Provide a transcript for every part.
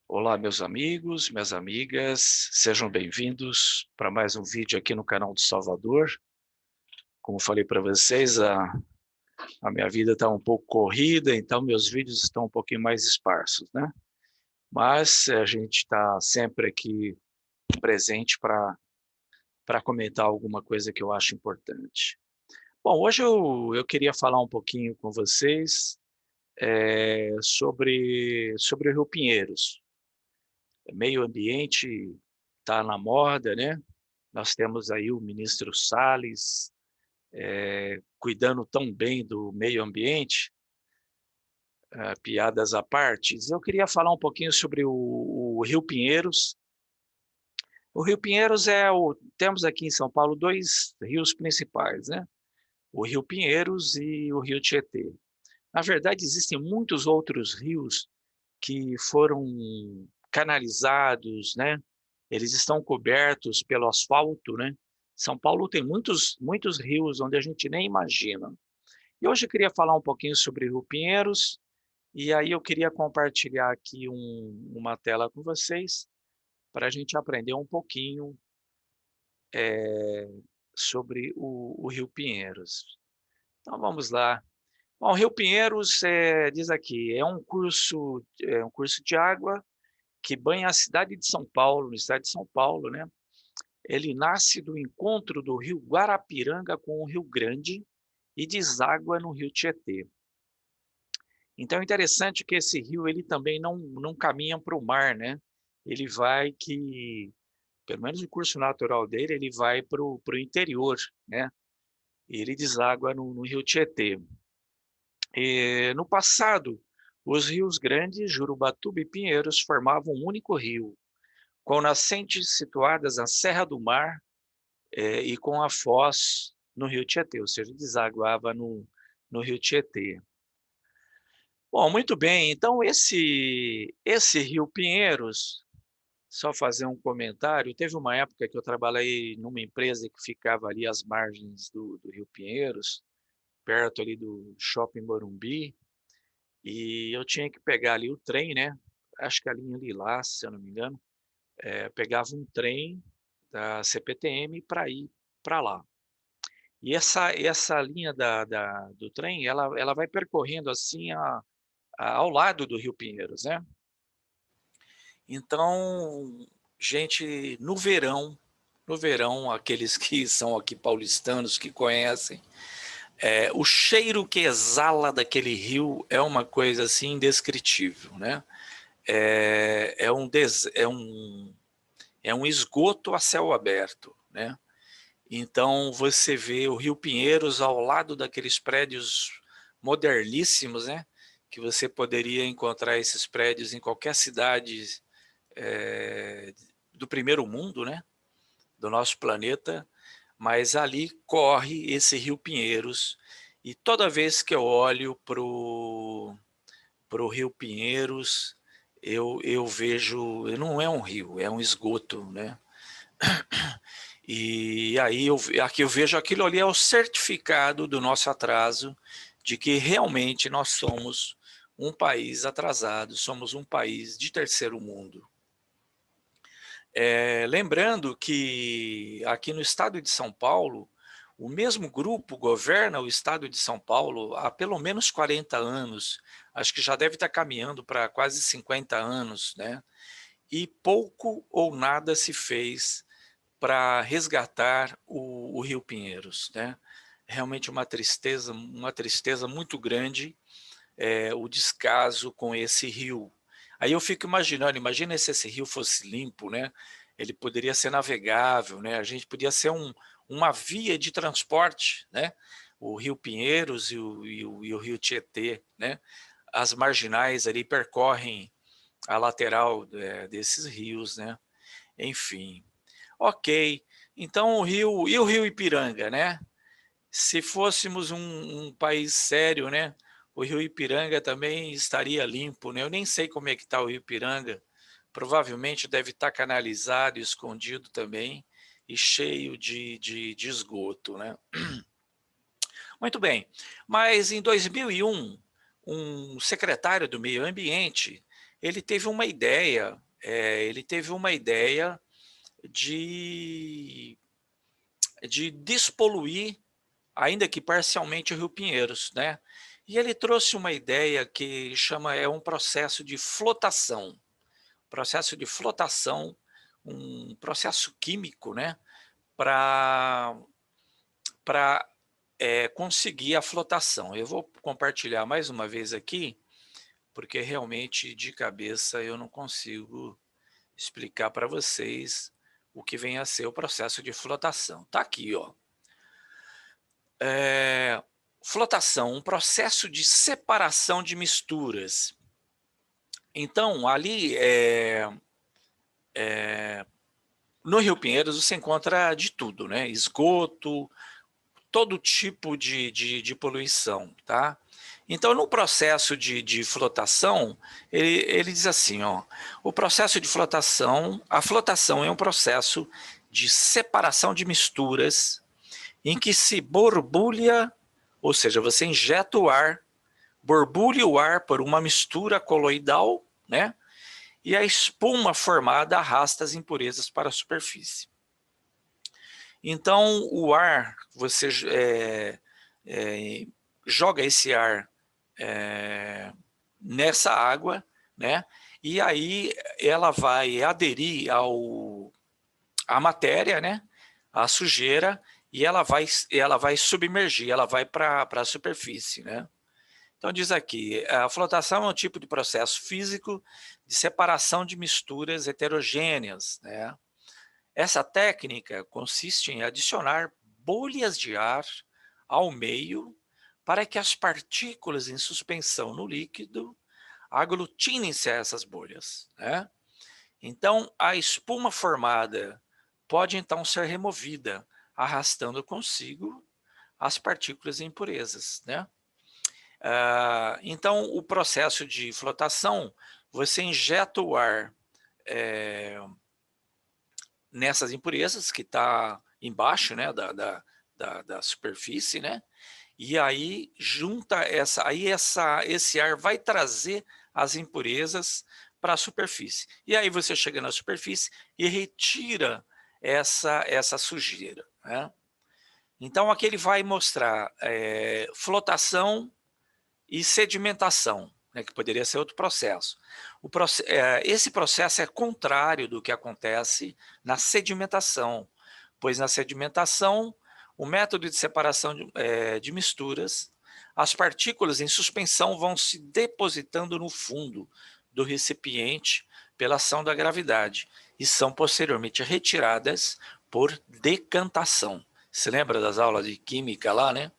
Olá, meus amigos, minhas amigas, sejam bem-vindos para mais um vídeo aqui no canal do Salvador. Como falei para vocês, a minha vida está um pouco corrida, então meus vídeos estão um pouquinho mais esparsos, né? Mas a gente está sempre aqui presente para comentar alguma coisa que eu acho importante. Bom, hoje eu queria falar um pouquinho com vocês sobre o Rio Pinheiros. Meio ambiente está na moda, né? Nós temos aí o ministro Salles, cuidando tão bem do meio ambiente, piadas à parte. Eu queria falar um pouquinho sobre o Rio Pinheiros. O Rio Pinheiros temos aqui em São Paulo dois rios principais, né? O Rio Pinheiros e o Rio Tietê. Na verdade, existem muitos outros rios que foram canalizados, né? Eles estão cobertos pelo asfalto, né? São Paulo tem muitos rios onde a gente nem imagina. E hoje eu queria falar um pouquinho sobre Rio Pinheiros, e aí eu queria compartilhar aqui uma tela com vocês, para a gente aprender um pouquinho sobre o Rio Pinheiros. Então vamos lá. Bom, o Rio Pinheiros, diz aqui, é um curso de água que banha a cidade de São Paulo, no estado de São Paulo, né? Ele nasce do encontro do rio Guarapiranga com o Rio Grande e deságua no rio Tietê. Então é interessante que esse rio ele também não caminha para o mar, né? Ele vai pelo menos o curso natural dele, ele vai para o interior, né? E ele deságua no rio Tietê. No passado, os rios Grandes, Jurubatuba e Pinheiros formavam um único rio, com nascentes situadas na Serra do Mar e com a foz no rio Tietê, ou seja, desaguava no rio Tietê. Bom, muito bem, então esse rio Pinheiros, só fazer um comentário, teve uma época que eu trabalhei numa empresa que ficava ali às margens do rio Pinheiros, perto ali do Shopping Morumbi, e eu tinha que pegar ali o trem, né? Acho que a linha Lilás, se eu não me engano, pegava um trem da CPTM para ir para lá. E essa linha do trem, ela vai percorrendo assim ao lado do Rio Pinheiros, né? Então, gente, no verão, aqueles que são aqui paulistanos que conhecem, o cheiro que exala daquele rio é uma coisa assim indescritível, né? É um esgoto a céu aberto, né? Então você vê o Rio Pinheiros ao lado daqueles prédios moderníssimos, né? Que você poderia encontrar esses prédios em qualquer cidade do primeiro mundo, né? Do nosso planeta, mas ali corre esse Rio Pinheiros e toda vez que eu olho pro Rio Pinheiros, eu vejo, não é um rio, é um esgoto, né? E aí aqui eu vejo aquilo ali é o certificado do nosso atraso, de que realmente nós somos um país atrasado, somos um país de terceiro mundo. Lembrando que aqui no estado de São Paulo, o mesmo grupo governa o estado de São Paulo há pelo menos 40 anos, acho que já deve estar caminhando para quase 50 anos, né? E pouco ou nada se fez para resgatar o Rio Pinheiros, né? Realmente uma tristeza muito grande, o descaso com esse rio. Aí eu fico imaginando, imagina se esse rio fosse limpo, né? Ele poderia ser navegável, né? A gente podia ser uma via de transporte, né? O Rio Pinheiros e o Rio Tietê, né? As marginais ali percorrem a lateral desses rios, né? Enfim, ok. Então o Rio Ipiranga, né? Se fôssemos um país sério, né? O Rio Ipiranga também estaria limpo, né? Eu nem sei como é que está o Rio Ipiranga. Provavelmente deve estar canalizado, escondido também e cheio de esgoto, né? Muito bem. Mas em 2001, um secretário do Meio Ambiente, ele teve uma ideia, de despoluir, ainda que parcialmente, o Rio Pinheiros, né? E ele trouxe uma ideia que chama um processo de flotação, um processo químico, né? Para conseguir a flotação. Eu vou compartilhar mais uma vez aqui, porque realmente de cabeça eu não consigo explicar para vocês o que vem a ser o processo de flotação. Tá aqui, ó. Flotação, um processo de separação de misturas. Então, ali no Rio Pinheiros você encontra de tudo, né? Esgoto, todo tipo de poluição, tá? Então, no processo de flotação, ele diz assim, ó, o processo de flotação, a flotação é um processo de separação de misturas em que se borbulha, ou seja, você injeta o ar, borbulha o ar por uma mistura coloidal, né? E a espuma formada arrasta as impurezas para a superfície. Então, o ar, você joga esse ar nessa água, né? E aí ela vai aderir à matéria, né? À sujeira, e ela vai submergir, ela vai para a superfície, né? Então diz aqui, a flotação é um tipo de processo físico de separação de misturas heterogêneas, né? Essa técnica consiste em adicionar bolhas de ar ao meio para que as partículas em suspensão no líquido aglutinem-se a essas bolhas, né? Então, a espuma formada pode então ser removida, arrastando consigo as partículas e impurezas, né? Então, o processo de flotação, você injeta o ar nessas impurezas que está embaixo, né, da superfície, né? E aí junta esse ar vai trazer as impurezas para a superfície. E aí você chega na superfície e retira essa sujeira, né? Então aqui ele vai mostrar flotação e sedimentação, né, que poderia ser outro processo. Esse processo é contrário do que acontece na sedimentação, pois na sedimentação, o método de separação de misturas, as partículas em suspensão vão se depositando no fundo do recipiente pela ação da gravidade e são posteriormente retiradas por decantação. Você lembra das aulas de química lá, né?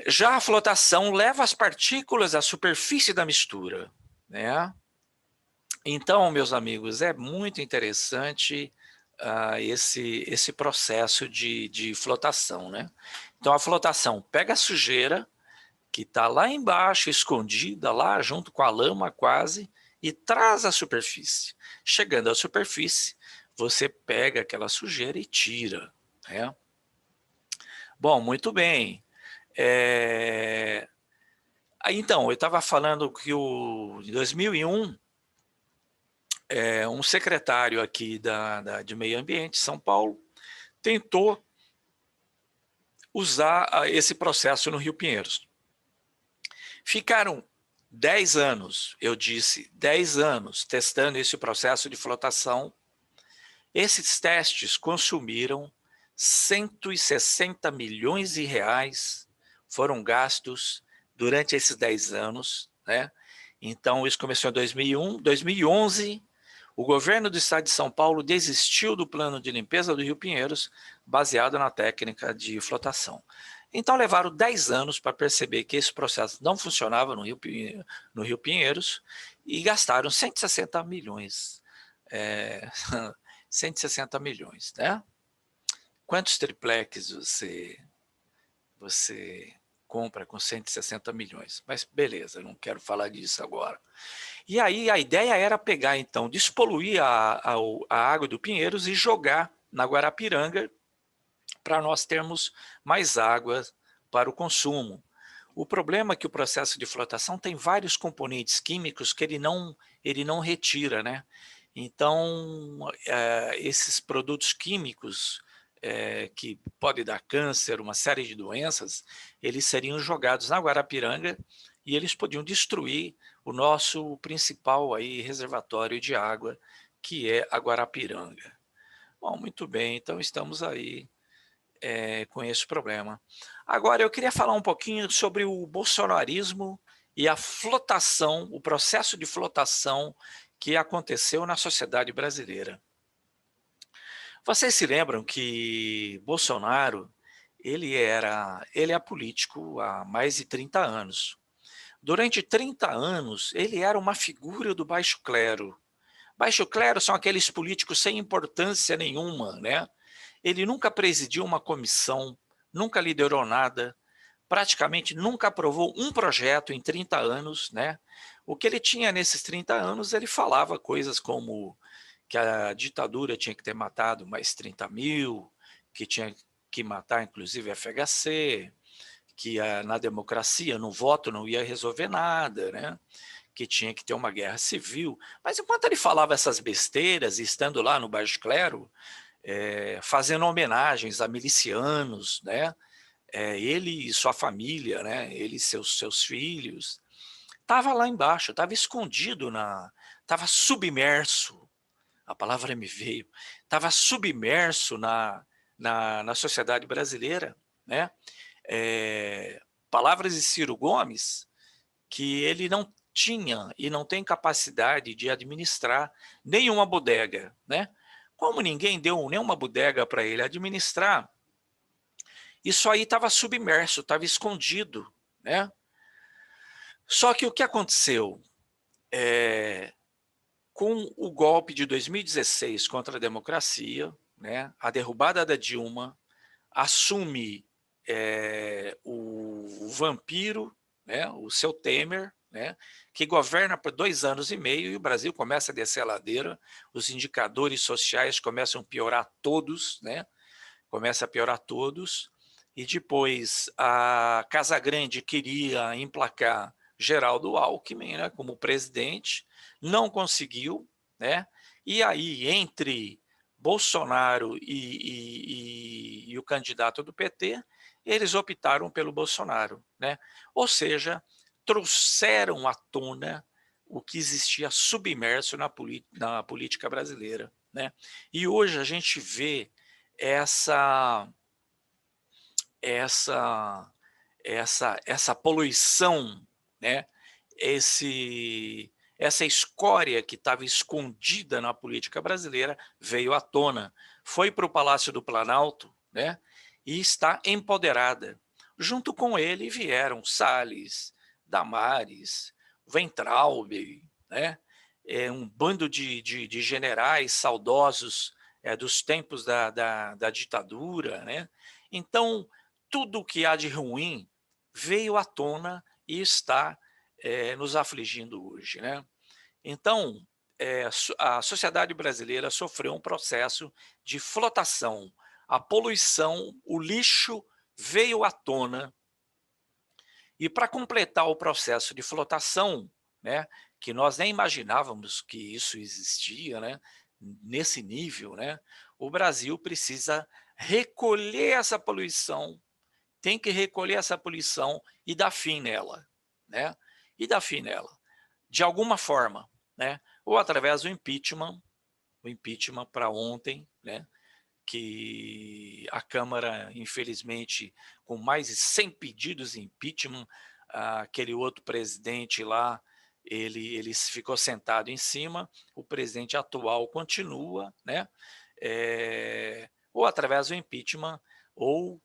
Já a flotação leva as partículas à superfície da mistura, né? Então, meus amigos, é muito interessante esse processo de flotação, né? Então, a flotação pega a sujeira, que está lá embaixo, escondida lá, junto com a lama quase, e traz à superfície. Chegando à superfície, você pega aquela sujeira e tira, né? Bom, muito bem. Então, eu estava falando que em 2001, um secretário aqui de Meio Ambiente, São Paulo, tentou usar esse processo no Rio Pinheiros. Ficaram 10 anos, eu disse, 10 anos testando esse processo de flotação. Esses testes consumiram 160 milhões de reais, foram gastos durante esses 10 anos, né? Então, isso começou em 2001. 2011, o governo do estado de São Paulo desistiu do plano de limpeza do Rio Pinheiros, baseado na técnica de flotação. Então, levaram 10 anos para perceber que esse processo não funcionava no Rio Pinheiros e gastaram 160 milhões. 160 milhões, né? Quantos triplex você compra com 160 milhões? Mas beleza, não quero falar disso agora. E aí a ideia era pegar, então, despoluir a água do Pinheiros e jogar na Guarapiranga para nós termos mais água para o consumo. O problema é que o processo de flotação tem vários componentes químicos que ele não retira, né? Então, esses produtos químicos que podem dar câncer, uma série de doenças, eles seriam jogados na Guarapiranga e eles podiam destruir o nosso principal aí reservatório de água, que é a Guarapiranga. Bom, muito bem, então estamos aí com esse problema. Agora, eu queria falar um pouquinho sobre o bolsonarismo e a flotação, o processo de flotação que aconteceu na sociedade brasileira. Vocês se lembram que Bolsonaro, ele é político há mais de 30 anos. Durante 30 anos, ele era uma figura do baixo clero. Baixo clero são aqueles políticos sem importância nenhuma, né? Ele nunca presidiu uma comissão, nunca liderou nada, praticamente nunca aprovou um projeto em 30 anos, né? O que ele tinha nesses 30 anos, ele falava coisas como que a ditadura tinha que ter matado mais 30 mil, que tinha que matar inclusive a FHC, que na democracia, no voto, não ia resolver nada, né? Que tinha que ter uma guerra civil. Mas enquanto ele falava essas besteiras, estando lá no Baixo Clero, fazendo homenagens a milicianos, né? Ele e sua família, né? Ele e seus filhos, estava lá embaixo, estava escondido, estava submerso, a palavra me veio, estava submerso na sociedade brasileira, né? Palavras de Ciro Gomes, que ele não tinha e não tem capacidade de administrar nenhuma bodega, né? Como ninguém deu nenhuma bodega para ele administrar, isso aí estava submerso, estava escondido, né? Só que o que aconteceu? Com o golpe de 2016 contra a democracia, né, a derrubada da Dilma, assume o vampiro, né, o seu Temer, né, que governa por 2 anos e meio, e o Brasil começa a descer a ladeira, os indicadores sociais começam a piorar todos, né, começa a piorar todos, e depois a Casagrande queria emplacar Geraldo Alckmin, né, como presidente, não conseguiu, né, e aí entre Bolsonaro e o candidato do PT, eles optaram pelo Bolsonaro, né? Ou seja, trouxeram à tona o que existia submerso na política brasileira, né? E hoje a gente vê essa essa essa poluição, né? Essa escória que estava escondida na política brasileira veio à tona, foi para o Palácio do Planalto, né? E está empoderada. Junto com ele vieram Salles, Damares, Weintraub, né? Um bando de generais saudosos dos tempos da ditadura, né? Então, tudo o que há de ruim veio à tona e está nos afligindo hoje, né? Então, a sociedade brasileira sofreu um processo de flotação. A poluição, o lixo veio à tona. E para completar o processo de flotação, né, que nós nem imaginávamos que isso existia, né, nesse nível, né, o Brasil precisa recolher essa poluição, tem que recolher essa poluição e dar fim nela, né? E dar fim nela, de alguma forma, né? Ou através do impeachment, o impeachment para ontem, né? Que a Câmara, infelizmente, com mais de 100 pedidos de impeachment, aquele outro presidente lá, ele ficou sentado em cima, o presidente atual continua, né? Ou através do impeachment, ou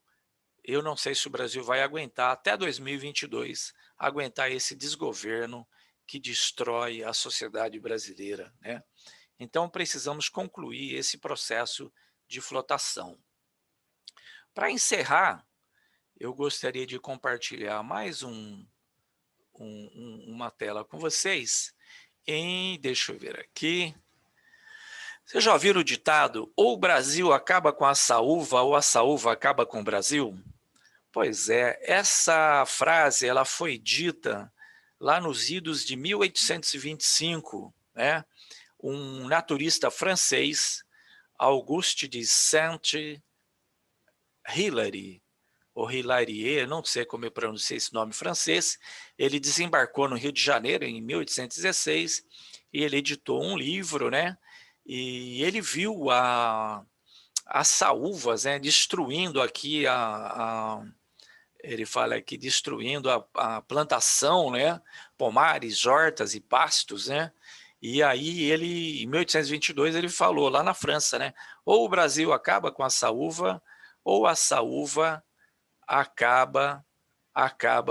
eu não sei se o Brasil vai aguentar até 2022 aguentar esse desgoverno que destrói a sociedade brasileira, né? Então precisamos concluir esse processo de flotação. Para encerrar, eu gostaria de compartilhar mais uma tela com vocês. Deixa eu ver aqui. Vocês já ouviram o ditado: ou o Brasil acaba com a saúva ou a saúva acaba com o Brasil? Pois é, essa frase ela foi dita lá nos idos de 1825, né? Um naturista francês, Auguste de Saint-Hilaire, ou Hilarie, não sei como eu pronunciei esse nome francês, ele desembarcou no Rio de Janeiro em 1816 e ele editou um livro, né? E ele viu as saúvas, né, destruindo aqui ele fala aqui destruindo a plantação, né, pomares, hortas e pastos, né? E aí ele, em 1822, ele falou lá na França, né? Ou o Brasil acaba com a saúva, ou a saúva acaba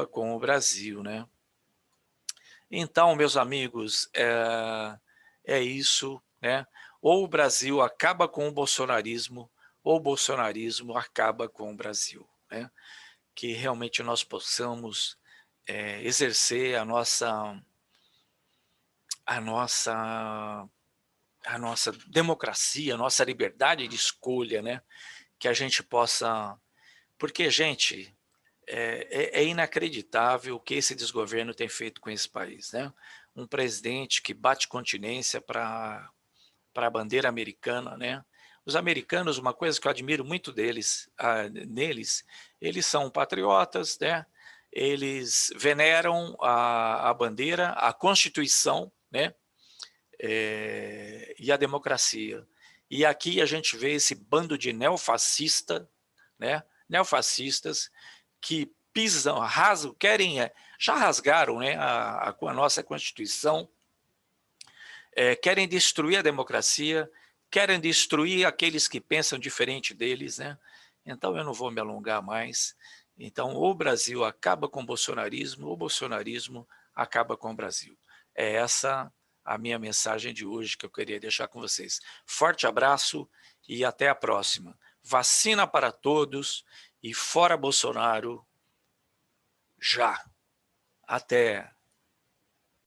com o Brasil, né? Então, meus amigos, é isso, né? Ou o Brasil acaba com o bolsonarismo, ou o bolsonarismo acaba com o Brasil, né? Que realmente nós possamos exercer a nossa a nossa democracia, a nossa liberdade de escolha, né? Que a gente possa, porque gente, é inacreditável o que esse desgoverno tem feito com esse país, né? Um presidente que bate continência para a bandeira americana, né? Os americanos, uma coisa que eu admiro muito neles, eles são patriotas, né? Eles veneram a bandeira, a Constituição, né? E a democracia. E aqui a gente vê esse bando de neofascista, né? Neofascistas que pisam, rasgam, querem, já rasgaram, né? A nossa Constituição, querem destruir a democracia, querem destruir aqueles que pensam diferente deles, né? Então eu não vou me alongar mais. Então, ou o Brasil acaba com o bolsonarismo, ou o bolsonarismo acaba com o Brasil. É essa a minha mensagem de hoje que eu queria deixar com vocês. Forte abraço e até a próxima. Vacina para todos e fora Bolsonaro já. Até.